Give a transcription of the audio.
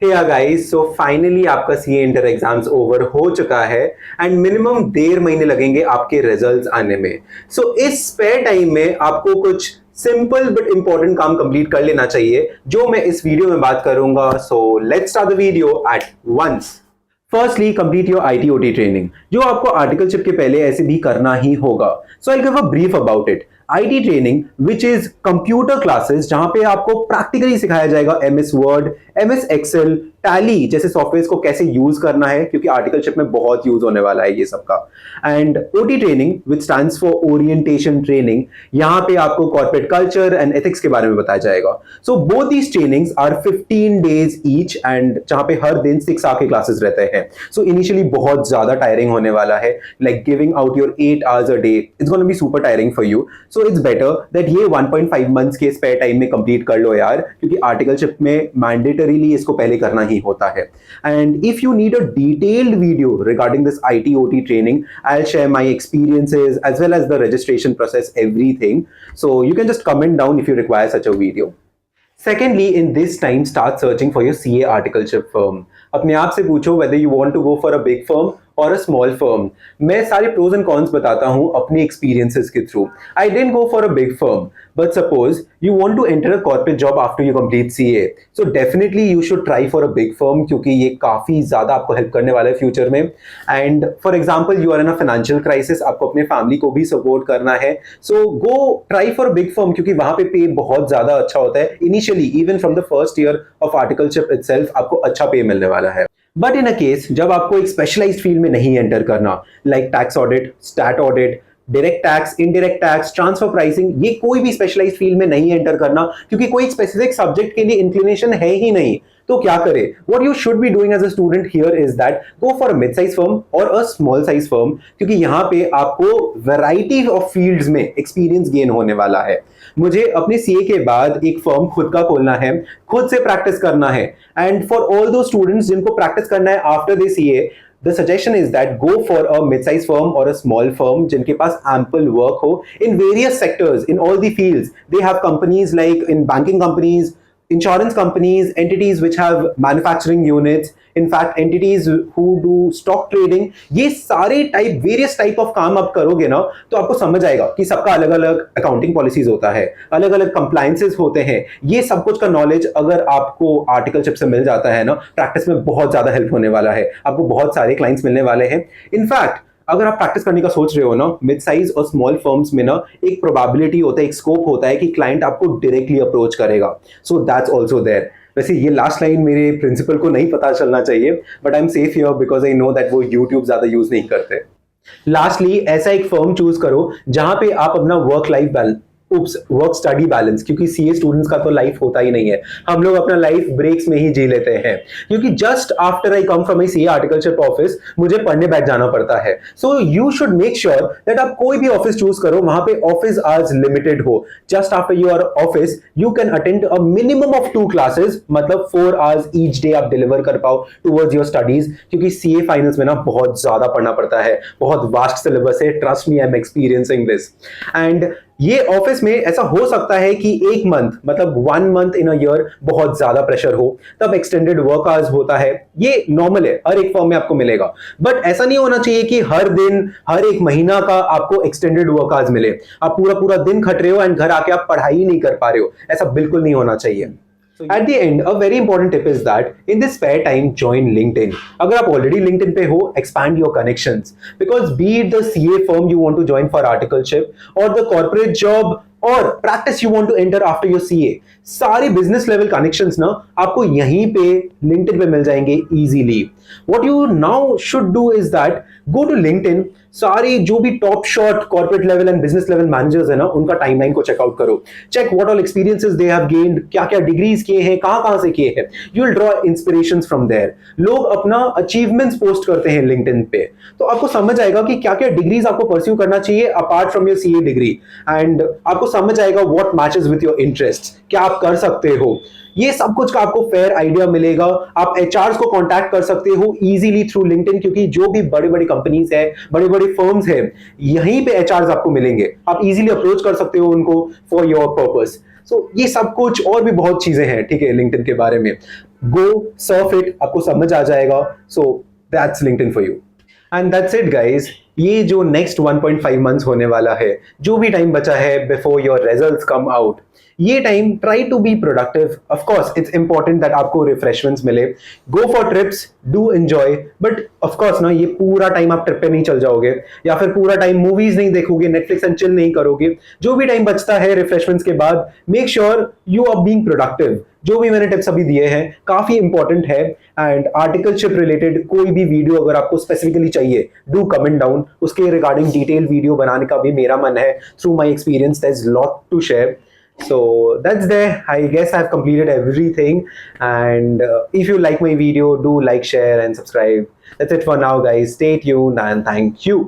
Hey guys, so finally आपका CA inter exams over हो चुका है एंड मिनिमम 1.5 महीने लगेंगे आपके रिजल्ट्स आने में। सो इस स्पेयर टाइम में आपको कुछ सिंपल बट इंपॉर्टेंट काम कंप्लीट कर लेना चाहिए जो मैं इस वीडियो में बात करूंगा। So let's start the video at once. Firstly complete your IT OT training, जो आपको आर्टिकलशिप के पहले ऐसे भी करना ही होगा। So I give a brief about it. IT training which is computer classes, जहां पे आपको प्रैक्टिकली सिखाया जाएगा MS Word, MS Excel, Tally जैसे सॉफ्टवेयर को कैसे यूज करना है, क्योंकि आर्टिकलशिप में बहुत यूज होने वाला है ये सबका। And OT training which stands for orientation training, यहां पे आपको कॉर्पोरेट कल्चर एंड एथिक्स के बारे में बताया जाएगा। So both these trainings are 15 days each and जहां पे हर दिन 6 आवर के क्लासेस रहते हैं। सो इनिशियली बहुत ज्यादा टायरिंग होने वाला है, like giving out your 8 hours a day it's gonna be super tiring for you. So it's better that ये 1.5 मंथ्स के स्पेयर टाइम में कंप्लीट कर लो यार, क्योंकि आर्टिकलशिप में मैंडेटरीली इसको पहले करना ही होता है। And if you need a detailed video regarding this IT OT training, I will share my experiences as well as the registration process, everything. So you can just comment down if you require such a video. Secondly, in this time, start searching for your CA articleship firm. अपने आप से पूछो whether you want to go for a big firm or a small firm. मैं सारे pros and cons बताता हूँ अपने experiences के through. I didn't go for a big firm, but suppose you want to enter a corporate job after you complete CA. So definitely you should try for a big firm, क्योंकि ये काफी ज्यादा आपको help करने वाला है future में। And for example, you are in a financial crisis, आपको अपने फैमिली को भी सपोर्ट करना है, so go try for a big firm, क्योंकि वहां पे पे बहुत ज्यादा अच्छा होता है। Initially even from the first year of articleship itself आपको अच्छा पे मिलने वाला है। बट इन अ केस जब आपको एक स्पेशलाइज्ड फील्ड में नहीं एंटर करना, like tax audit, stat audit, direct tax, indirect tax, transfer pricing, ये कोई भी स्पेशलाइज्ड फील्ड में नहीं एंटर करना, क्योंकि कोई स्पेसिफिक सब्जेक्ट के लिए इंक्लिनेशन है ही नहीं, तो क्या करे? What you should be doing as a student here is that go for a mid-size firm or a small-size firm, क्योंकि यहाँ पे आपको variety of fields में experience gain होने वाला है। मुझे अपने सीए के बाद एक फर्म खुद का खोलना है, खुद से प्रैक्टिस करना है। एंड फॉर ऑल दो स्टूडेंट्स जिनको प्रैक्टिस करना है after they CA, the suggestion is that go for a mid-sized firm or a small firm जिनके पास ample work हो in various sectors, in all the fields. They have companies like in banking companies, insurance companies, entities which have manufacturing units, in fact entities who do stock trading। ये सारे type, various type of काम आप करोगे ना, तो आपको समझ आएगा कि सबका अलग अलग अकाउंटिंग पॉलिसीज होता है, अलग अलग कंप्लायंसेस होते हैं। ये सब कुछ का नॉलेज अगर आपको आर्टिकलशिप से मिल जाता है ना, प्रैक्टिस में बहुत ज्यादा हेल्प होने वाला है, आपको बहुत सारे क्लाइंट्स मिलने वाले हैं। इनफैक्ट अगर आप प्रैक्टिस करने का सोच रहे हो ना, मिड साइज और स्मॉल फर्म्स में ना एक प्रोबेबिलिटी होता है, एक स्कोप होता है कि क्लाइंट आपको डायरेक्टली अप्रोच करेगा। So that's also there. वैसे ये लास्ट लाइन मेरे प्रिंसिपल को नहीं पता चलना चाहिए, but I am safe here because I know that वो यूट्यूब ज्यादा यूज नहीं करते। लास्टली ऐसा एक फर्म चूज करो जहां पे आप अपना work life balance, work study balance, क्योंकि सीए स्टूडेंट्स का तो लाइफ होता ही नहीं है, हम लोग अपना लाइफ ब्रेक्स में ही जी लेते हैं। क्योंकि just after I come from my CA articleship office मुझे पढ़ने बैठ जाना पड़ता है। So you should make sure that आप कोई भी ऑफिस चूज करो, वहां पे ऑफिस आवर्स लिमिटेड हो। Just after your office you can attend a minimum of 2 classes, मतलब 4 आवर्स ईच डे आप डिलीवर कर पाओ टुवर्ड्स योर स्टडीज, क्योंकि सीए फाइनल्स में ना बहुत ज्यादा पढ़ना पड़ता है, बहुत वास्ट सिलेबस है। Trust me, I am experiencing this. And ये ऑफिस में ऐसा हो सकता है कि एक मंथ, मतलब 1 मंथ इन अ ईयर बहुत ज्यादा प्रेशर हो, तब एक्सटेंडेड वर्क आवर्स होता है। ये नॉर्मल है, हर एक फर्म में आपको मिलेगा। बट ऐसा नहीं होना चाहिए कि हर दिन, हर एक महीना का आपको एक्सटेंडेड वर्क आवर्स मिले, आप पूरा पूरा दिन खट रहे हो एंड घर आके आप पढ़ाई नहीं कर पा रहे हो। ऐसा बिल्कुल नहीं होना चाहिए। So at the end, a very important tip is that in this spare time, join LinkedIn. अगर आप already LinkedIn पे हो, expand your connections, because be it the CA firm you want to join for articleship or the corporate job और practice you want to enter after your CA, सारे business level connections ना आपको यहीं पे LinkedIn पे मिल जाएंगे easily. What you now should do is that go to LinkedIn, सारे जो भी top shot corporate level and business level managers है ना, उनका टाइमलाइन को चेकआउट करो। Check what all experiences they have gained, क्या क्या डिग्रीज किए हैं, कहां से किए हैं। You will draw inspirations from there. लोग अपना अचीवमेंट्स पोस्ट करते हैं लिंक्डइन पे, तो आपको समझ आएगा कि क्या क्या डिग्रीज आपको परस्यू करना चाहिए apart from your CA degree, and आपको समझ आएगा what matches with your interest, क्या आप कर सकते हो। ये सब कुछ का आपको फेयर आइडिया मिलेगा। आप एचआरस को कांटेक्ट कर सकते हो इजीली थ्रू लिंक्डइन, क्योंकि जो भी बड़ी बड़ी कंपनीज है, बड़ी बड़ी फर्म्स है, यहीं पे एचआरस आपको मिलेंगे। आप इजीली अप्रोच कर सकते हो उनको फॉर योर पर्पस। सो ये सब कुछ और भी बहुत चीजें हैं, ठीक है, लिंक्डइन के बारे में। गो सर्फ इट, आपको समझ आ जाएगा। So that's LinkedIn for you. And that's it guys. ये जो नेक्स्ट 1.5 मंथ्स होने वाला है, जो भी टाइम बचा है before your results come out, ये time try to be productive. Of course it's important that आपको रिफ्रेशमेंट्स मिले, go for trips, do enjoy, but of course ना ये पूरा टाइम आप ट्रिप पे नहीं चल जाओगे, या फिर पूरा टाइम मूवीज नहीं देखोगे, नेटफ्लिक्स एंड चिल नहीं करोगे। जो भी टाइम बचता है रिफ्रेशमेंट्स के बाद, make sure you are being productive. जो भी मैंने टिप्स अभी दिए हैं काफी इंपॉर्टेंट है। एंड आर्टिकलशिप रिलेटेड कोई भी वीडियो अगर आपको स्पेसिफिकली चाहिए, डू कमेंट डाउन, उसके रिगार्डिंग डिटेल वीडियो बनाने का भी मेरा मन है। Through my experience there is lot to share. So that's there. I guess I've completed everything. And if you like my video, do like, share, and subscribe. That's it for now, guys. Stay tuned and thank you.